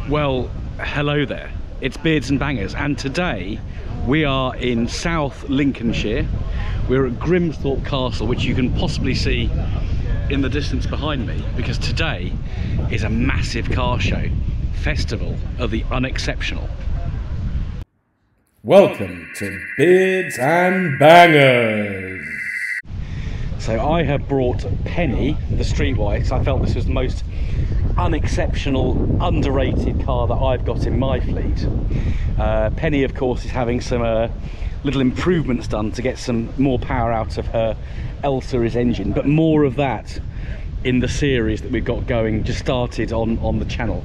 Well, hello there. It's Beards and Bangers, and today we are in South Lincolnshire. We're at Grimthorpe Castle, which you can possibly see in the distance behind me, because today is a massive car show, Festival of the Unexceptional. Welcome to Beards and Bangers. So I have brought Penny, the Streetwise, because I felt this was the most unexceptional, underrated car that I've got in my fleet. Penny, of course, is having some little improvements done to get some more power out of her L-Series engine, but more of that in the series that we've got going, just started on the channel.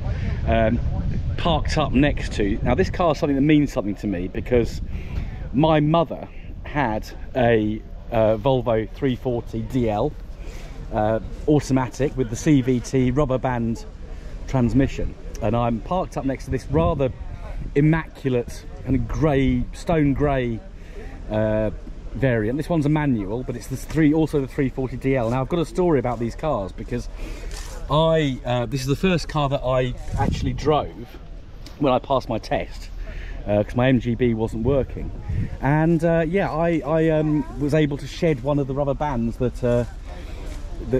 Parked up next to, now this car is something that means something to me, because my mother had a Volvo 340 DL automatic with the CVT rubber band transmission, and I'm parked up next to this rather immaculate and grey, stone grey variant. This one's a manual, but it's also the 340 DL. Now I've got a story about these cars, because this is the first car that I actually drove when I passed my test, because my MGB wasn't working, and yeah, I was able to shed one of the rubber bands that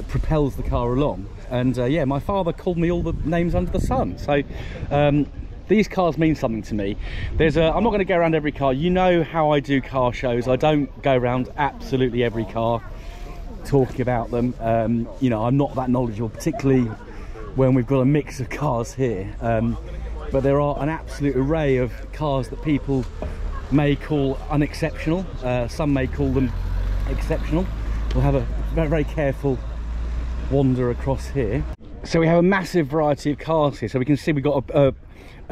propels the car along, and yeah, my father called me all the names under the sun. So these cars mean something to me. I'm not going to go around every car. You know how I do car shows. I don't go around absolutely every car talking about them. You know, I'm not that knowledgeable, particularly when we've got a mix of cars here. But there are an absolute array of cars that people may call unexceptional. Some may call them exceptional. We'll have a very, very careful wander across here. So we have a massive variety of cars here. So we can see we've got a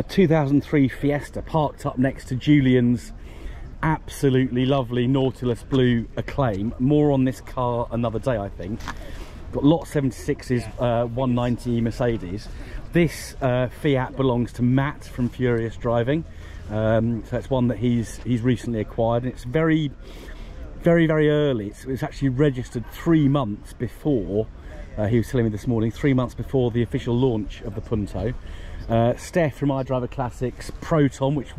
2003 Fiesta parked up next to Julian's absolutely lovely Nautilus Blue Acclaim. More on this car another day, I think. Got lot 76's 190 Mercedes. This Fiat belongs to Matt from Furious Driving. So it's one that he's recently acquired, and it's very, very early. It's actually registered 3 months before, he was telling me this morning, 3 months before the official launch of the Punto. Steph from iDriver Classics, Proton, which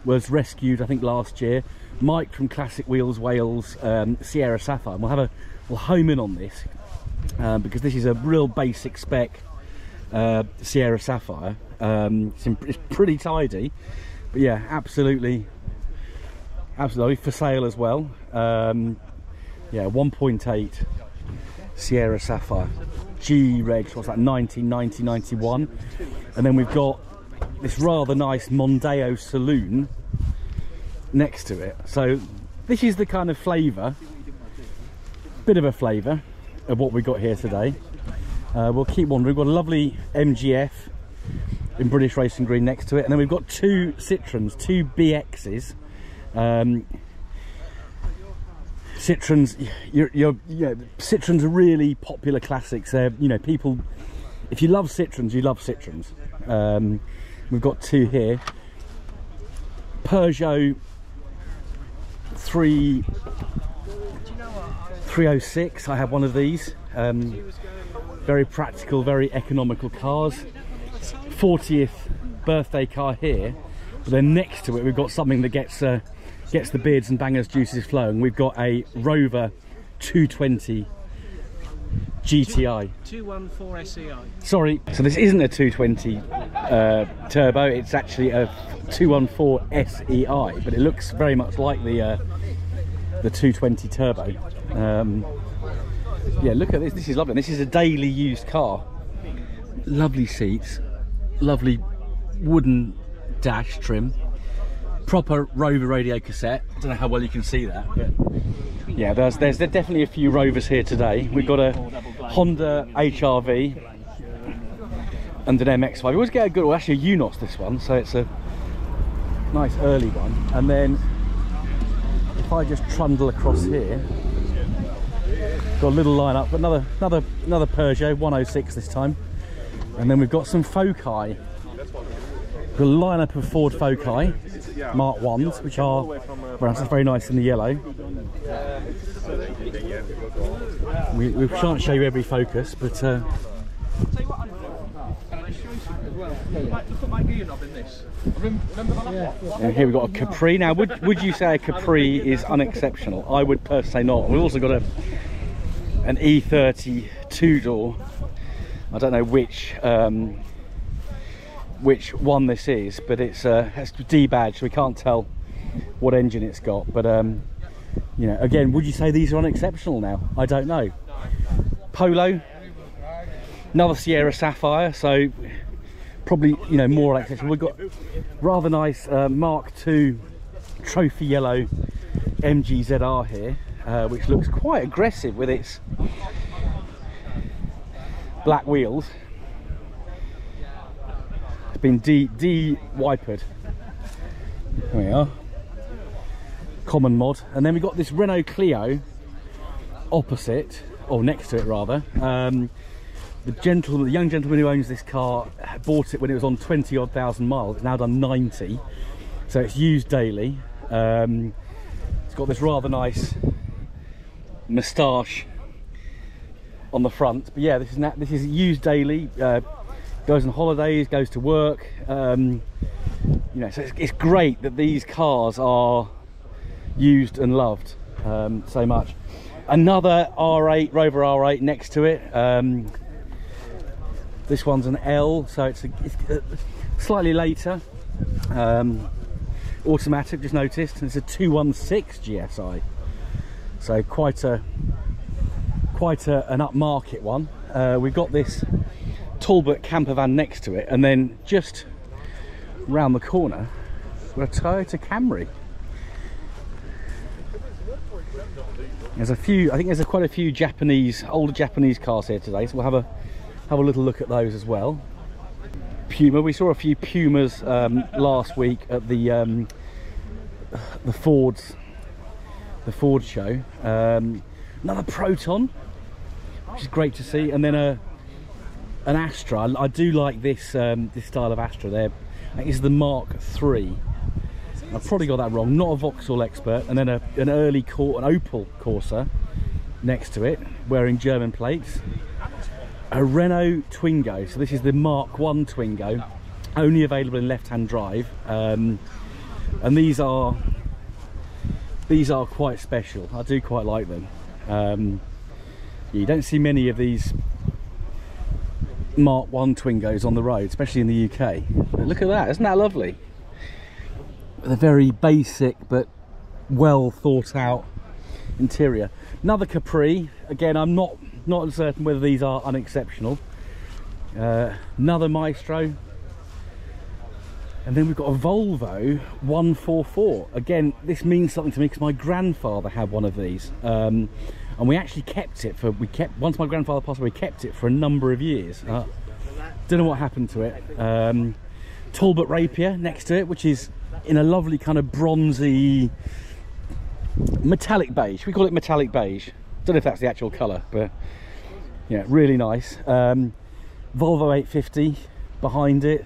was rescued I think last year, Mike from Classic Wheels Wales, Sierra Sapphire. And we'll home in on this, because this is a real basic spec Sierra Sapphire. It's pretty tidy, but yeah, absolutely for sale as well. Yeah, 1.8 Sierra Sapphire, G reg, what's that, 1990, 91. And then we've got this rather nice Mondeo Saloon next to it. So this is the kind of flavour, bit of a flavour of what we got here today. We'll keep wandering. We've got a lovely MGF in British Racing Green next to it, and then we've got two Citroens, two BXs. Citroens, Citroens are really popular classics. You know, people, if you love Citroens, you love Citroens. We've got two here. Peugeot 306. I have one of these. Very practical, very economical cars. 40th birthday car here, but then next to it we've got something that gets the Beards and Bangers juices flowing. We've got a Rover 220 GTI. 214 SEI. Sorry, so this isn't a 220 turbo, it's actually a 214 SEI, but it looks very much like the 220 turbo. Yeah, look at this. This is lovely. This is a daily used car. Lovely seats, lovely wooden dash trim, proper Rover radio cassette. I don't know how well you can see that, but yeah, there's definitely a few Rovers here today. We've got a Honda HR-V and an MX-5. We always get a good, well, actually a Unos this one, so it's a nice early one. And then if I just trundle across here, got a little lineup, but another Peugeot 106 this time, and then we've got some Foci. Got a lineup of Ford Foci Mark 1s, which are very nice in the yellow. We shan't show you every Focus, but Look at my gear knob in this. Remember the last one? And here we've got a Capri. Now, would you say a Capri is unexceptional? I would personally say not. We've also got an E30 two-door. I don't know which one this is, but it's debadged, so we can't tell what engine it's got. But you know, again, would you say these are unexceptional now? I don't know. Polo, another Sierra Sapphire, so probably, you know, more exceptional. We've got rather nice Mark II trophy yellow MG ZR here, which looks quite aggressive with its black wheels. It's been de-wipered. There we are. Common mod. And then we've got this Renault Clio opposite, or next to it rather. The young gentleman who owns this car bought it when it was on 20 odd thousand miles. It's now done 90, so it's used daily. It's got this rather nice moustache on the front, but yeah, this is used daily. Goes on holidays, goes to work. You know, so it's great that these cars are used and loved so much. Another R8, Rover R8 next to it. This one's an L, so it's slightly later. Automatic, just noticed. It's a 216 GSI, so quite an upmarket one. We've got this Talbot camper van next to it, and then just round the corner we've got a Toyota Camry. There's a few, I think there's quite a few older Japanese cars here today, so we'll have a little look at those as well. Puma, we saw a few Pumas last week at the Ford show. Another Proton, which is great to see, and then an Astra. I do like this this style of Astra. I think this is the Mark III. I've probably got that wrong. Not a Vauxhall expert. And then an Opel Corsa next to it, wearing German plates. A Renault Twingo. So this is the Mark I Twingo, only available in left-hand drive. And these are quite special. I do quite like them. You don't see many of these Mark I Twingos on the road, especially in the UK. But look at that, isn't that lovely? With a very basic but well thought out interior. Another Capri. Again, I'm not certain whether these are unexceptional. Another Maestro. And then we've got a Volvo 144. Again, this means something to me because my grandfather had one of these. And we actually kept it once my grandfather passed away, we kept it for a number of years. Don't know what happened to it. Talbot Rapier next to it, which is in a lovely kind of bronzy metallic beige. We call it metallic beige. Don't know if that's the actual colour, but yeah, really nice. Volvo 850 behind it.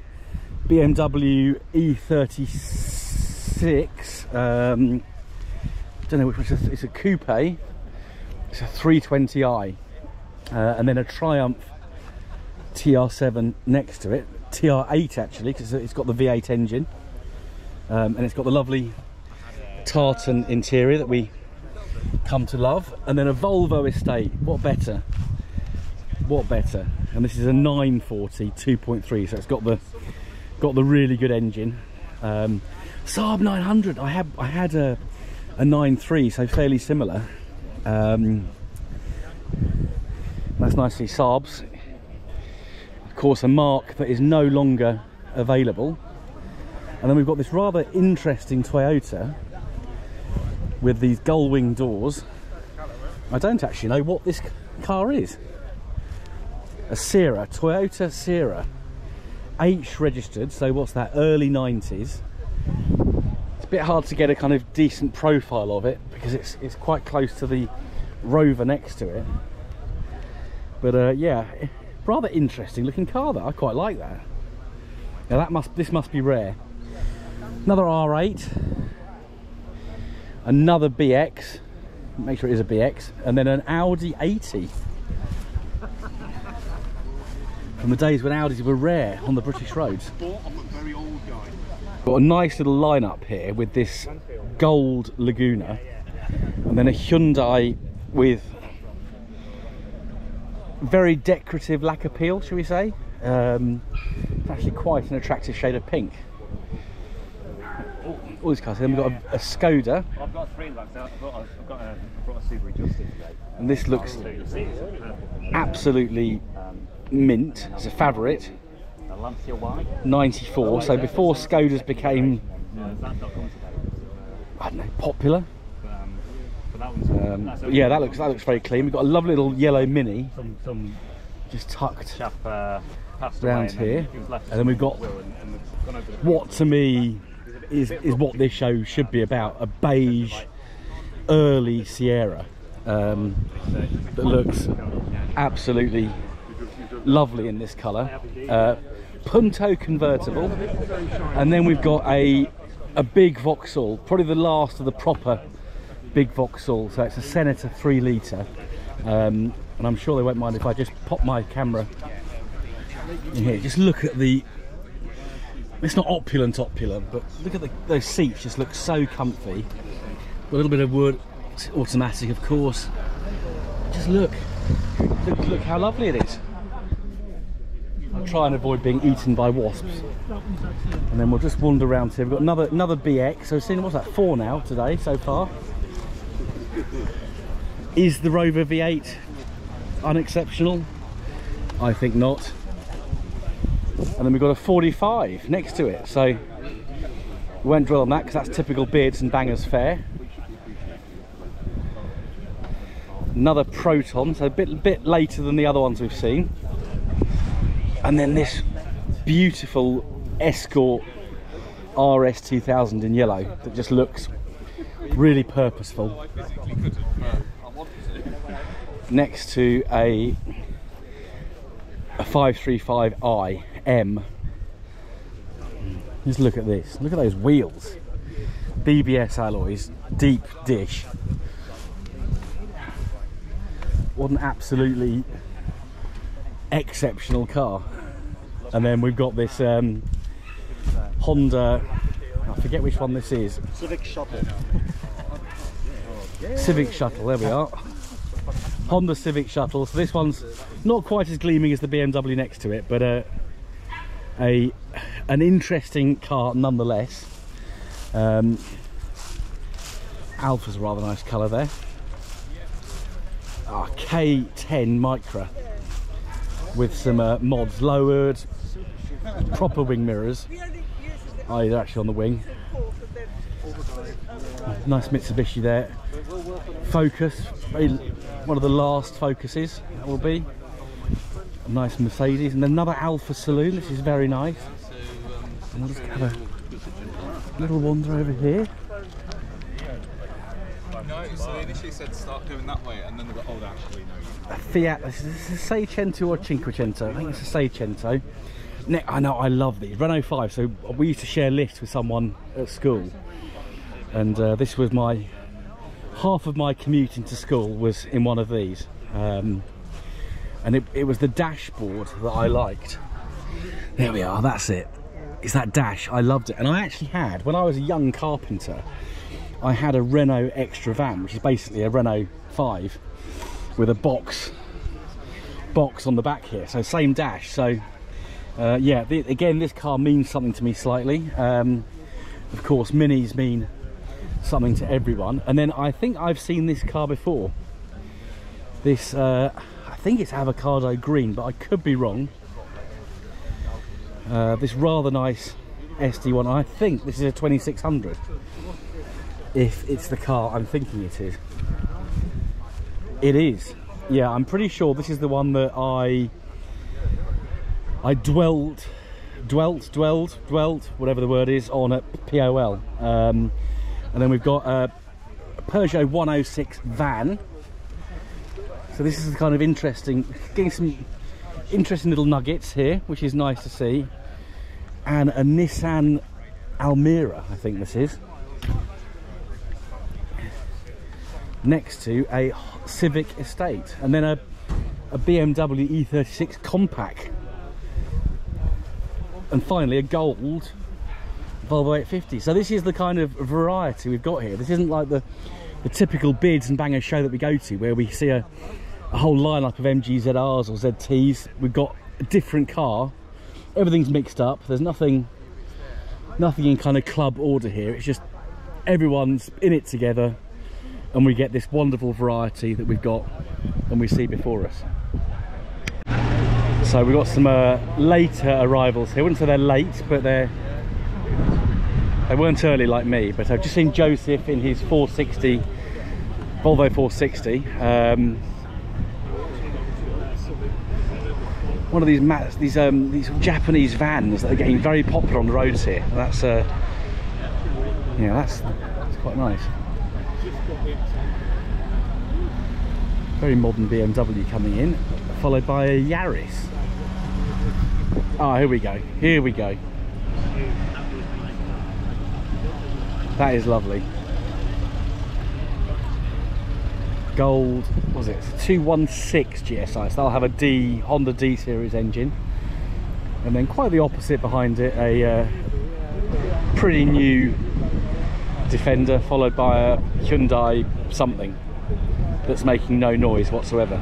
BMW E36. Don't know which one. It's a coupe. It's a 320i, and then a Triumph TR7 next to it. TR8 actually, because it's got the V8 engine, and it's got the lovely tartan interior that we come to love. And then a Volvo Estate. What better? What better? And this is a 940 2.3, so it's got the really good engine. Saab 900. I had a 9.3, so fairly similar. That's nicely Saabs. Of course, a Mark that is no longer available. And then we've got this rather interesting Toyota with these gull-wing doors. I don't actually know what this car is. A Sierra, Toyota Sierra, H registered, so what's that, early 90s. It's a bit hard to get a kind of decent profile of it because it's quite close to the Rover next to it. But yeah, rather interesting looking car though. I quite like that. Now this must be rare. Another R8, another BX, make sure it is a BX, and then an Audi 80. from the days when Audis were rare on the British roads. Got a nice little lineup here with this gold Laguna, and then a Hyundai with very decorative lacquer peel, shall we say. It's actually quite an attractive shade of pink. All these cars. Then we've got a Skoda. I've got 3 lakhs. I've brought a Subaru just today. And this looks absolutely mint. It's a Favourite. 94. So before Skodas became, I don't know, popular. But yeah, that looks very clean. We've got a lovely little yellow Mini, just tucked around here, and then we've got what to me is what this show should be about: a beige early Sierra that looks absolutely lovely in this colour. Punto convertible, and then we've got a big Vauxhall, probably the last of the proper big Vauxhall. So it's a Senator 3 litre, and I'm sure they won't mind if I just pop my camera in here. Just look at the, it's not opulent, but look at those seats, just look so comfy. A little bit of wood, automatic of course. Just look how lovely it is. I'll try and avoid being eaten by wasps, and then we'll just wander around here. We've got another BX. So we've seen, what's that, 4 now today so far. Is the Rover V8 unexceptional? I think not. And then we've got a 45 next to it, so we won't dwell on that because that's typical Beards and Bangers fare. Another Proton, so a bit later than the other ones we've seen. And then this beautiful Escort RS 2000 in yellow that just looks really purposeful. Next to a 535i M. Just look at this. Look at those wheels. BBS alloys, deep dish. What an absolutely exceptional car. And then we've got this Honda, I forget which one this is. Civic Shuttle. Civic Shuttle, there we are. Honda Civic Shuttle. So this one's not quite as gleaming as the BMW next to it, but an interesting car nonetheless. Alpha's a rather nice colour there. K10 Micra with some mods, lowered, proper wing mirrors. They're actually on the wing. Nice Mitsubishi there. Focus, one of the last Focuses that will be. A nice Mercedes, and another Alpha Saloon. This is very nice. And we'll just have a little wander over here. No, so they initially said start doing that way, and then they were, oh, actually, no. A Fiat, this is a Seicento or Cinquecento. I think it's a Seicento. I know, I love these. Renault 5, so we used to share lifts with someone at school. And this was half of my commute into school was in one of these. And it was the dashboard that I liked. There we are, that's it. It's that dash, I loved it. And I actually had, when I was a young carpenter, I had a Renault Extra Van, which is basically a Renault 5 with a box on the back here. So same dash. So yeah, again, this car means something to me slightly. Of course, Minis mean something to everyone. And then I think I've seen this car before. This, I think it's avocado green, but I could be wrong. This rather nice SD1. I think this is a 2600. If it's the car I'm thinking it is. It is. Yeah, I'm pretty sure this is the one that I dwelt, whatever the word is, on at POL. And then we've got a Peugeot 106 van. So this is kind of interesting, getting some interesting little nuggets here, which is nice to see. And a Nissan Almera, I think this is. Next to a Civic Estate, and then a BMW E36 Compact and finally a gold Volvo 850. So this is the kind of variety we've got here. This isn't like the typical bids and bangers show that we go to, where we see a whole lineup of MG-ZRs or ZTs. We've got a different car. Everything's mixed up. There's nothing in kind of club order here. It's just everyone's in it together, and we get this wonderful variety that we've got and we see before us. So we've got some later arrivals here. I wouldn't say they're late, but they weren't early like me. But I've just seen Joseph in his 460, Volvo 460. One of these Japanese vans that are getting very popular on the roads here. That's yeah, that's quite nice. Very modern BMW coming in, followed by a Yaris. Oh, here we go. Here we go. That is lovely. Gold, what was it? It's a 216 GSI, so that'll have a Honda D series engine. And then quite the opposite behind it, a pretty new Defender, followed by a Hyundai something that's making no noise whatsoever.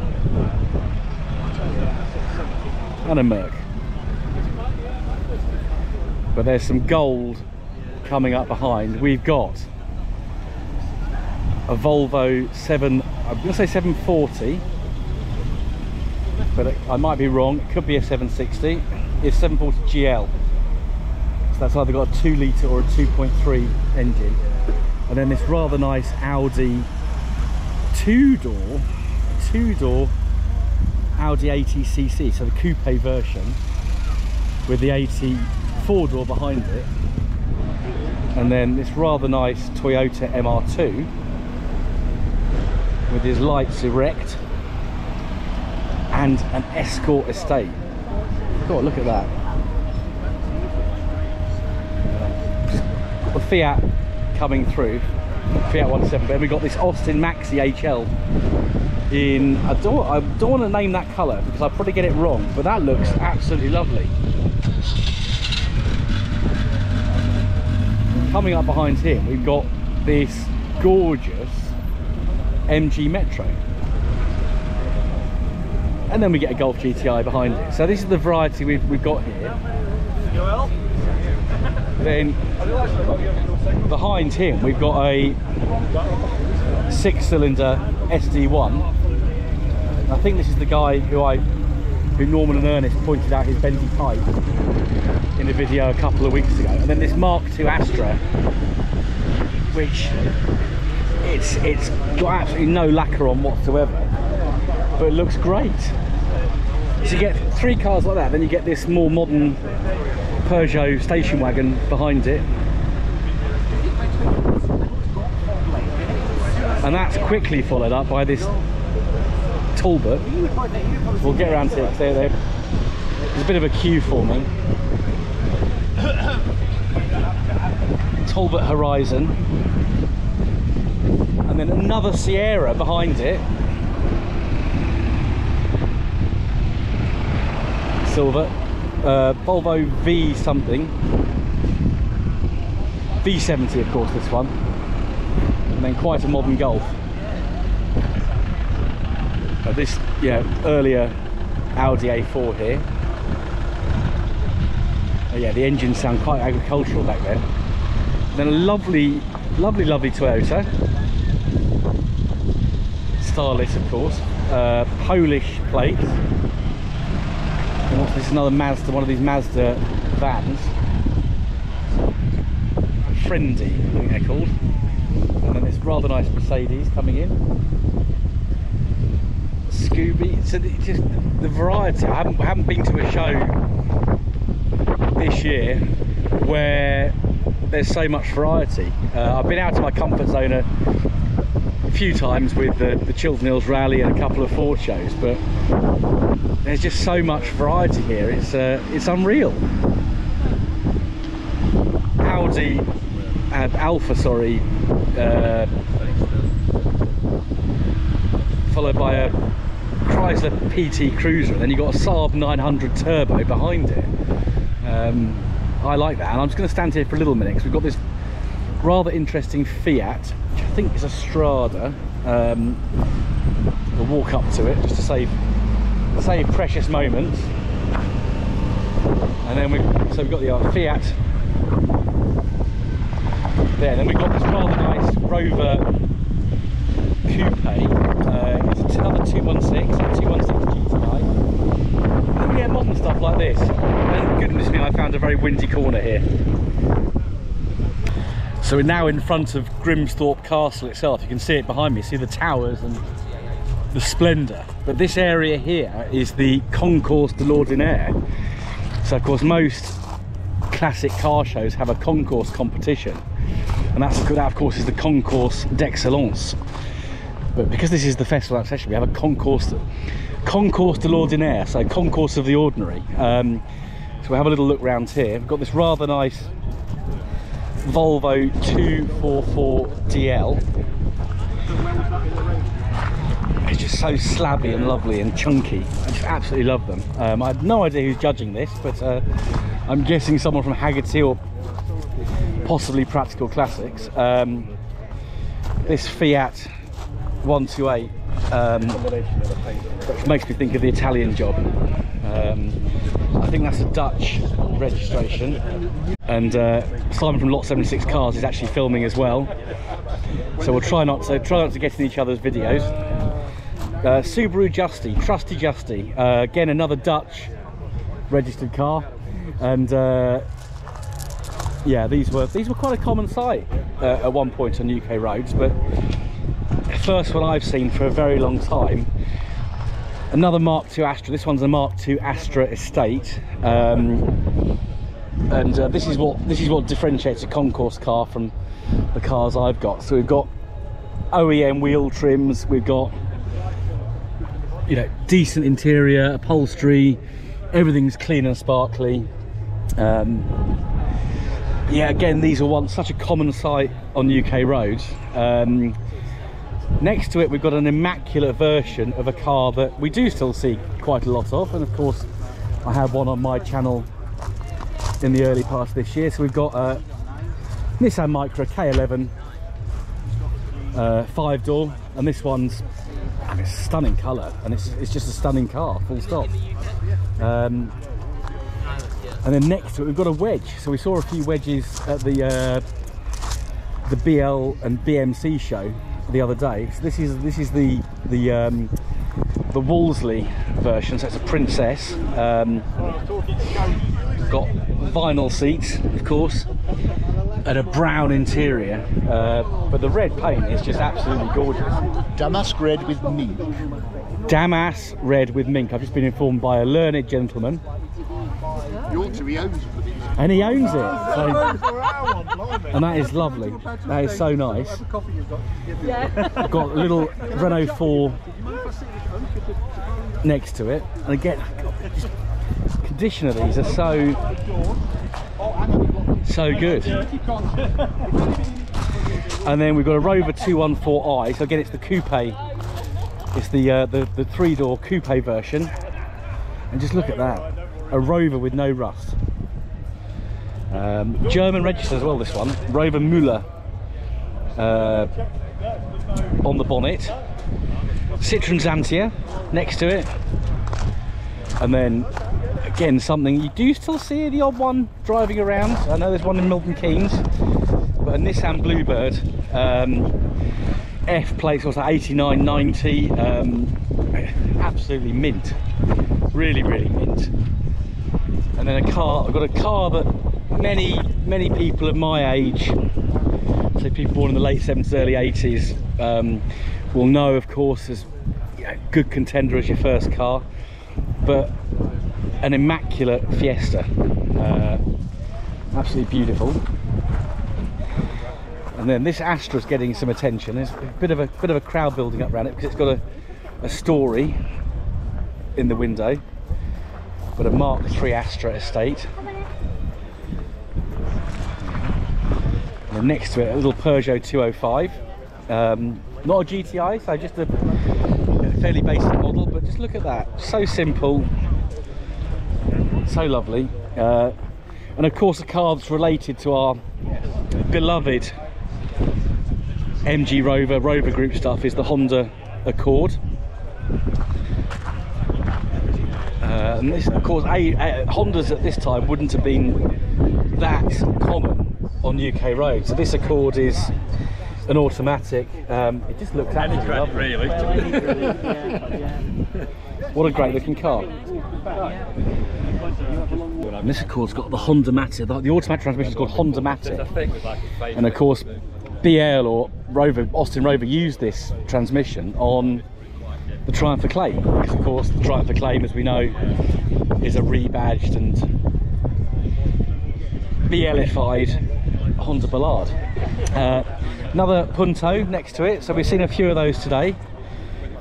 And a Merc. But there's some gold coming up behind. We've got a Volvo I'm going to say 740, but I might be wrong. It could be a 760. It's 740 GL. So that's either got a 2 litre or a 2.3 engine. And then this rather nice Audi two-door Audi 80cc, so the coupe version with the 84-door behind it. And then this rather nice Toyota MR2 with his lights erect and an Escort estate. God, look at that. Got the Fiat coming through, Fiat 170, but we've got this Austin Maxi HL in, I don't want to name that colour because I'll probably get it wrong, but that looks absolutely lovely. Coming up behind him, we've got this gorgeous MG Metro, and then we get a Golf GTI behind it. So this is the variety we've got here. Then behind him we've got a 6-cylinder SD1. I think this is the guy who Norman and Ernest pointed out his bendy pipe in a video a couple of weeks ago. And then this Mark II Astra, which it's got absolutely no lacquer on whatsoever, but it looks great. So you get 3 cars like that, then you get this more modern Peugeot station wagon behind it, and that's quickly followed up by this Talbot. We'll get around to it. There's a bit of a queue forming. Talbot Horizon, and then another Sierra behind it, silver. Volvo V something, V70 of course, this one, and then quite a modern Golf. This, yeah, earlier Audi A4 here. Yeah, the engines sound quite agricultural back there. Then a lovely Toyota, starlit of course, Polish plate. And this is another Mazda, one of these Mazda vans. Friendly, I think they're called. And then this rather nice Mercedes coming in. Scooby. So just the variety. I haven't been to a show this year where there's so much variety. I've been out of my comfort zone a few times with the Chiltern Hills Rally and a couple of Ford shows, but there's just so much variety here. It's unreal. Audi Alpha, sorry, followed by a Chrysler PT Cruiser, and then you've got a Saab 900 Turbo behind it. I like that, and I'm just going to stand here for a little minute because we've got this rather interesting Fiat, which I think is a Strada. We'll walk up to it just to save precious moments. And then we've got the Fiat there. Then we've got this rather nice Rover Coupe. It's another 216 GTI. And we get modern stuff like this. And goodness me, I found a very windy corner here. So we're now in front of Grimsthorpe Castle itself. You can see it behind me, see the towers and the splendour. But this area here is the Concours de l'Ordinaire. So of course most classic car shows have a concours competition, and that of course is the Concours d'Excellence. But because this is the Festival of UneXceptional, we have a Concours de l'Ordinaire, so Concours of the Ordinary. So we'll have a little look round here. We've got this rather nice Volvo 244 DL. It's just so slabby and lovely and chunky. I just absolutely love them. I have no idea who's judging this, but I'm guessing someone from Haggerty or possibly Practical Classics. This Fiat 128, which makes me think of the Italian job. I think that's a Dutch registration, and Simon from Lot 76 Cars is actually filming as well, so we'll try not to get in each other's videos. Subaru Justy, Trusty Justy, again another Dutch registered car, and yeah, these were quite a common sight at one point on UK roads, but the first one I've seen for a very long time. Another Mark II Astra. This one's a Mark II Astra Estate, and this is what differentiates a concours car from the cars I've got. So we've got OEM wheel trims, we've got, you know, decent interior, upholstery, everything's clean and sparkly. Yeah, again, these are once such a common sight on UK roads. Next to it, we've got an immaculate version of a car that we do still see quite a lot of, and of course I have one on my channel in the early part of this year. So we've got a Nissan Micra K11 5-door, and this one's, I mean, it's a stunning colour, and it's just a stunning car, full stop. And then next to it we've got a wedge. So we saw a few wedges at the BL and BMC show the other day. So this is the Wolseley version, so it's a Princess. Got vinyl seats, of course, and a brown interior, but the red paint is just absolutely gorgeous. Damask red with mink. Damask red with mink. I've just been informed by a learned gentleman. And he owns it. So, and that is lovely. That is so nice. I've got a little Renault 4 next to it, and again, condition of these are so good. And then we've got a Rover 214i. So again, it's the coupe. It's the 3-door coupe version, and just look at that. A Rover with no rust. German registered as well, this one. Rover Müller on the bonnet. Citroen Xantia next to it. And then again, something you do still see the odd one driving around. I know there's one in Milton Keynes, but a Nissan Bluebird, F plate, was like 89, 90, absolutely mint, really mint. And then a car, I've got a car that many people of my age, so people born in the late 70s, early 80s, will know, of course, as, you know, good contender as your first car, but an immaculate Fiesta, absolutely beautiful. And then this Astra's getting some attention. There's a bit of a crowd building up around it because it's got a story in the window, but a Mark III Astra Estate. And then next to it, a little Peugeot 205, not a GTI, so just a fairly basic model, but just look at that, so simple, so lovely. And of course, a car that's related to our beloved MG Rover Group stuff is the Honda Accord. And this, of course, Hondas at this time wouldn't have been that common on UK roads. So this Accord is an automatic. It just looks absolutely lovely. Really. What a great looking car. And this Accord's got the Honda-Matic. The automatic transmission is called Honda-Matic. And of course, BL or Austin Rover used this transmission on the Triumph Acclaim, because of course the Triumph Acclaim, as we know, is a rebadged and BLified Honda Ballade. Another Punto next to it, so we've seen a few of those today,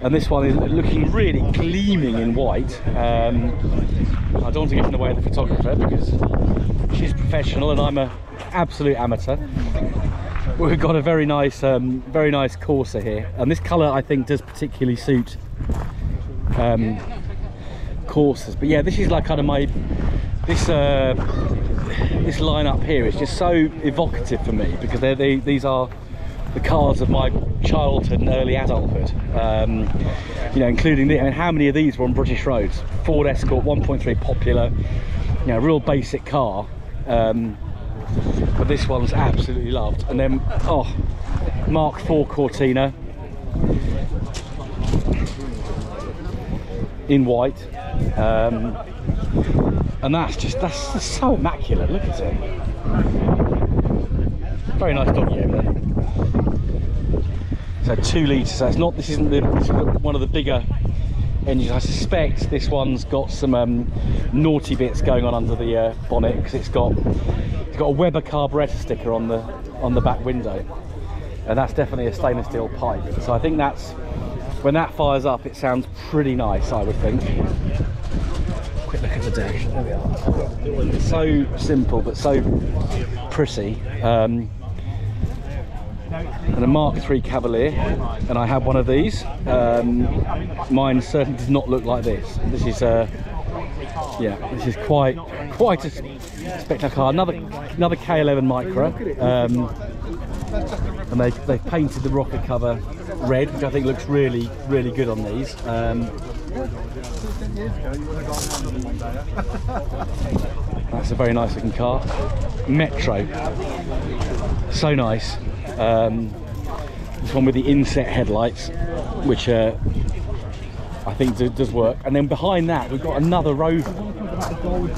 and this one is looking really gleaming in white. I don't want to get in the way of the photographer because she's professional and I'm an absolute amateur. We've got a very nice Corsa here, and this colour I think does particularly suit Corsas. But yeah, this is like kind of my this line up here is just so evocative for me, because these are the cars of my childhood and early adulthood. You know, including I mean, how many of these were on British roads? Ford Escort 1.3 popular, you know, real basic car. But this one's absolutely loved. And then, oh, Mark IV Cortina in white, and that's so immaculate. Look at it. Very nice doggy over there. So 2 litres. So this isn't one of the bigger engines. I suspect this one's got some naughty bits going on under the bonnet, because it's got a Weber carburettor sticker on the back window, and that's definitely a stainless steel pipe. So I think that's, when that fires up, it sounds pretty nice, I would think. Quick look at the dash. There we are. It's so simple but so pretty. And a Mark III Cavalier, and I have one of these. Mine certainly does not look like this. This is yeah, this is quite a spectacular car. Another K11 Micra, and they've painted the rocker cover red, which I think looks really good on these. That's a very nice looking car. Metro, so nice. This one with the inset headlights, which I think does work. And then behind that we've got another Rover, and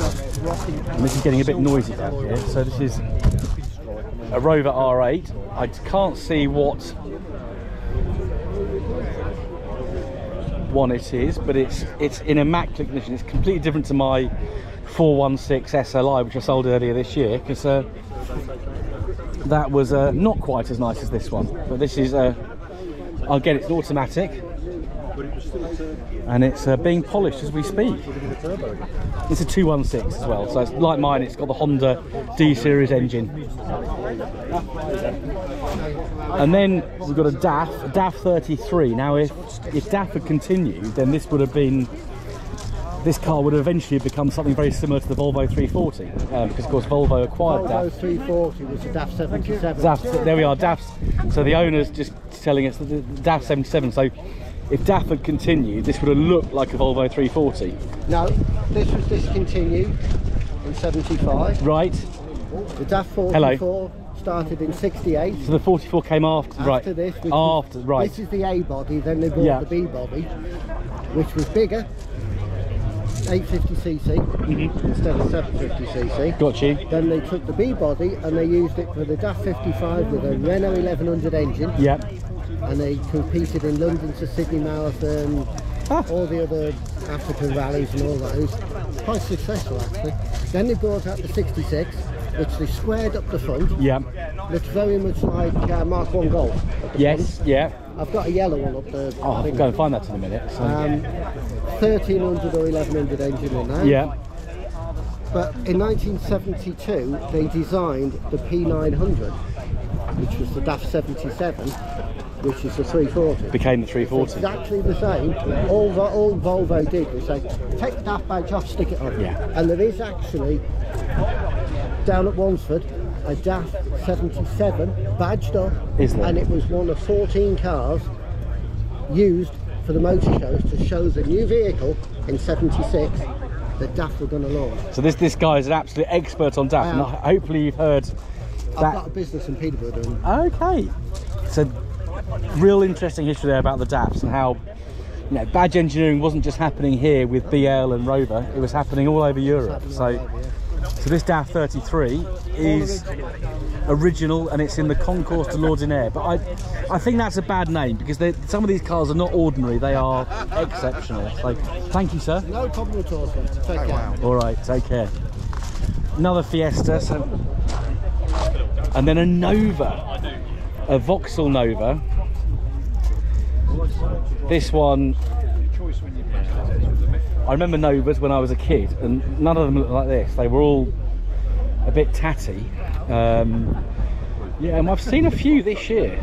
this is getting a bit noisy down here. So this is a Rover R8. I can't see what one it is, but it's in immaculate condition. It's completely different to my 416 SLI, which I sold earlier this year, because that was not quite as nice as this one. But this is again, it's an automatic, and it's being polished as we speak. It's a 216 as well, so it's like mine. It's got the Honda D series engine. And then we've got a DAF 33. Now if DAF had continued, then this would have been, this car would have eventually become something very similar to the Volvo 340, because of course Volvo acquired DAF. Volvo 340 was a DAF 77. There we are, DAFs. So the owner's just telling us that the DAF 77. So if DAF had continued, this would have looked like a Volvo 340. No, this was discontinued in 75. Right. The DAF 44 Hello. started in 68. So the 44 came after, right? After this, right. This is the A body. Then they bought the B body, which was bigger, 850cc instead of 750cc. Got you. Then they took the B body and they used it for the DAF 55 with a Renault 1100 engine. Yep. And they competed in London to Sydney Marathon, all the other African rallies and all those. Quite successful actually. Then they brought out the 66, which they squared up the front. Yeah. Looks very much like Mark I Golf. Yes. Front. Yeah. I've got a yellow one up there. Oh, I'll go and find that in a minute. So. 1300 or 1100 engine in there. Yeah. But in 1972 they designed the P900, which was the DAF 77, which is the 340. Became the 340. It's exactly the same. All Volvo did was say, take the DAF badge off, stick it on. Yeah. And there is actually down at Wansford a DAF 77 badged up, Is there? and it was one of 14 cars used for the motor shows to show the new vehicle in 76 that DAF were going to launch. So this guy is an absolute expert on DAF, and hopefully you've heard that. I've got a business in Peterborough doing. Okay, so real interesting history there about the DAFs and how, you know, badge engineering wasn't just happening here with BL and Rover, it was happening all over Europe. So this DAF 33 is original, and it's in the Concours de l'Ordinaire, but I think that's a bad name, because some of these cars are not ordinary, they are exceptional. So thank you, sir. No problem at all, sir. Take care. All right, take care. Another Fiesta, and then a Nova, a Vauxhall Nova. This one, I remember Novas when I was a kid, and none of them looked like this. They were all a bit tatty. Yeah, and I've seen a few this year.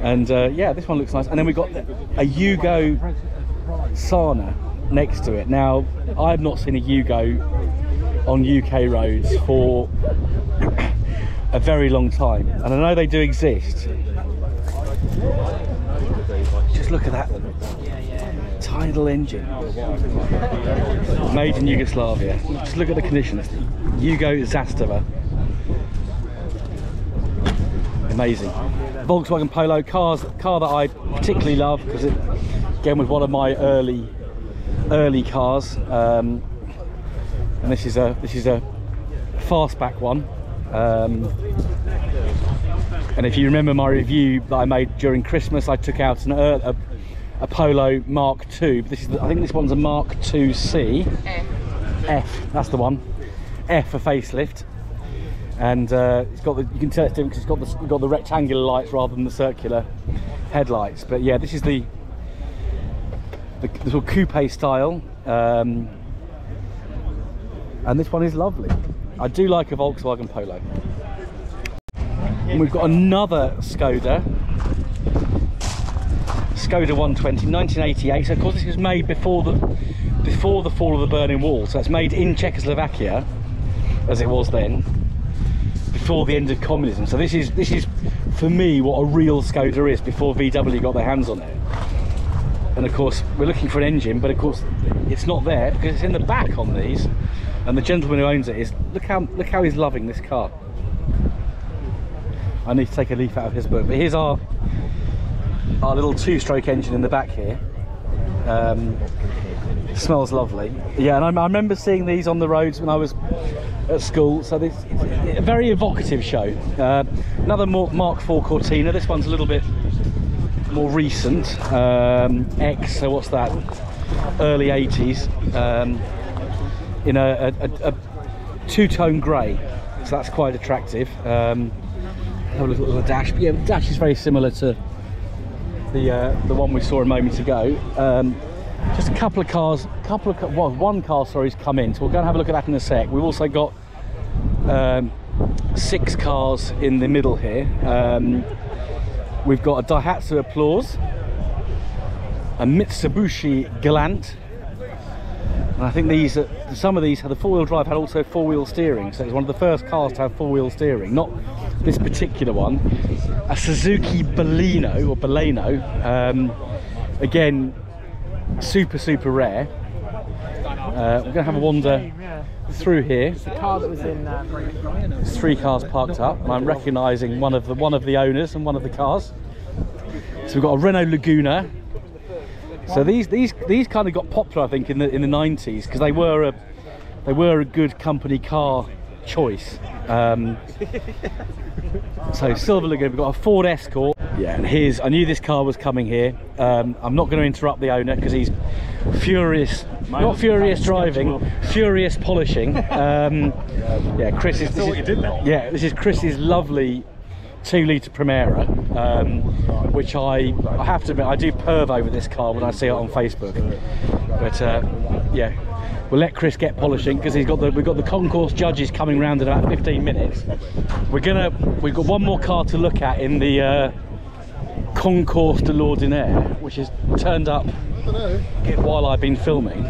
And yeah, this one looks nice. And then we've got a Yugo Sana next to it. Now, I've not seen a Yugo on UK roads for a very long time, and I know they do exist. Just look at that tidal engine, made in Yugoslavia. Just look at the conditions. Yugo Zastava, amazing. Volkswagen Polo car that I particularly love, because it again was one of my early cars, and this is a fastback one. And if you remember my review that I made during Christmas, I took out a Polo Mark II. But I think this one's a Mark II-C. F, that's the one. F for facelift, and it's got you can tell it's different because it's got the rectangular lights rather than the circular headlights. But yeah, this is the sort of coupe style, and this one is lovely. I do like a Volkswagen Polo. And we've got another Skoda 120, 1988. So of course this was made before the fall of the Berlin Wall. So it's made in Czechoslovakia, as it was then, before the end of communism. So this is for me what a real Skoda is before VW got their hands on it. And of course we're looking for an engine, but of course it's not there because it's in the back on these. And the gentleman who owns it is, look how he's loving this car. I need to take a leaf out of his book, but here's our little two-stroke engine in the back here. Smells lovely. Yeah, and I remember seeing these on the roads when I was at school. So it's a very evocative show. Another Mark IV Cortina. This one's a little bit more recent. X, so what's that? Early 80s. In a two-tone grey, so that's quite attractive. Have a look at the dash. But yeah, the dash is very similar to the one we saw a moment ago. Just a couple of cars, one car, sorry, has come in, so we'll go and have a look at that in a sec. We've also got 6 cars in the middle here. We've got a Daihatsu Applause, a Mitsubishi Galant, and I think some of these had the four-wheel drive, had also four-wheel steering, so it's one of the first cars to have four-wheel steering, not this particular one. A Suzuki Baleno, again, super rare. We're going to have a wander through here. The car that was in There's 3 cars parked up, and I'm recognising one of the owners and one of the cars. So we've got a Renault Laguna. So these kind of got popular, I think, in the 90s, because they were a good company car choice. So silver Laguna. We've got a Ford Escort. Yeah, and I knew this car was coming here. I'm not going to interrupt the owner because he's furious, not furious driving, furious polishing. Yeah, Chris is. Yeah, this is Chris's lovely 2-litre Primera, which I have to admit I do perv over this car when I see it on Facebook. But yeah, we'll let Chris get polishing because we've got the concourse judges coming round in about 15 minutes. We've got one more car to look at in the Concours de l'Ordinaire, which has turned up while I've been filming.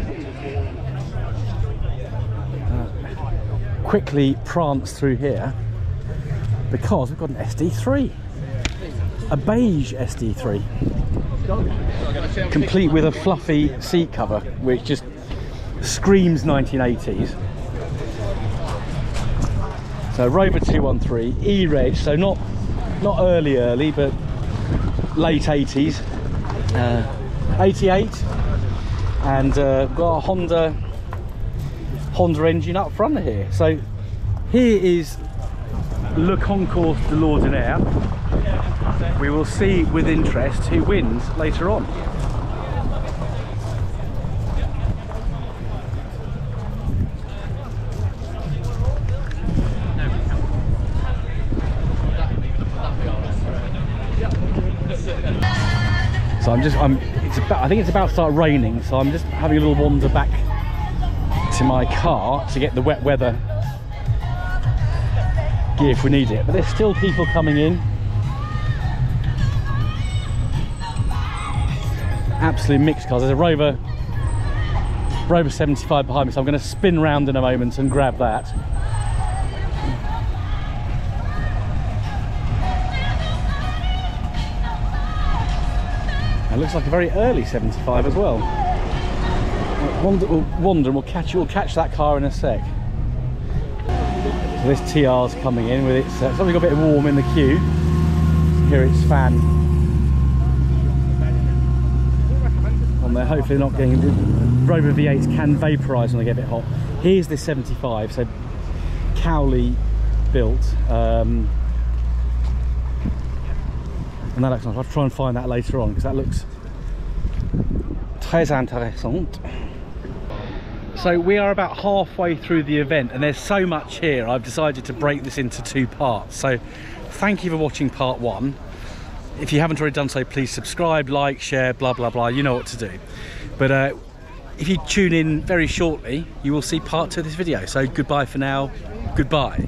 quickly prance through here because we've got an SD3, a beige SD3, complete with a fluffy seat cover, which just screams 1980s. So Rover 213 E-Reg, so not early, but late 80s, 88, and got a Honda engine up front here. So here is Le Concours de l'Ordinaire. We will see with interest who wins later on. So I think it's about to start raining, so I'm just having a little wander back to my car to get the wet weather gear if we need it. But there's still people coming in. Absolutely mixed cars. There's a Rover 75 behind me, so I'm going to spin round in a moment and grab that. It looks like a very early 75 as well. We'll wander and we'll catch that car in a sec. So this TR's coming in with its, it's only got a bit warm in the queue. Here its fan on there. Hopefully not getting, Rover V8s can vaporise when they get a bit hot. Here's this 75, so Cowley built. And that looks nice. I'll try and find that later on because that looks très intéressant. So we are about halfway through the event and there's so much here, I've decided to break this into 2 parts. So thank you for watching part 1. If you haven't already done so, please subscribe, like, share, blah blah blah, you know what to do. But if you tune in very shortly, you will see part 2 of this video. So goodbye for now, goodbye.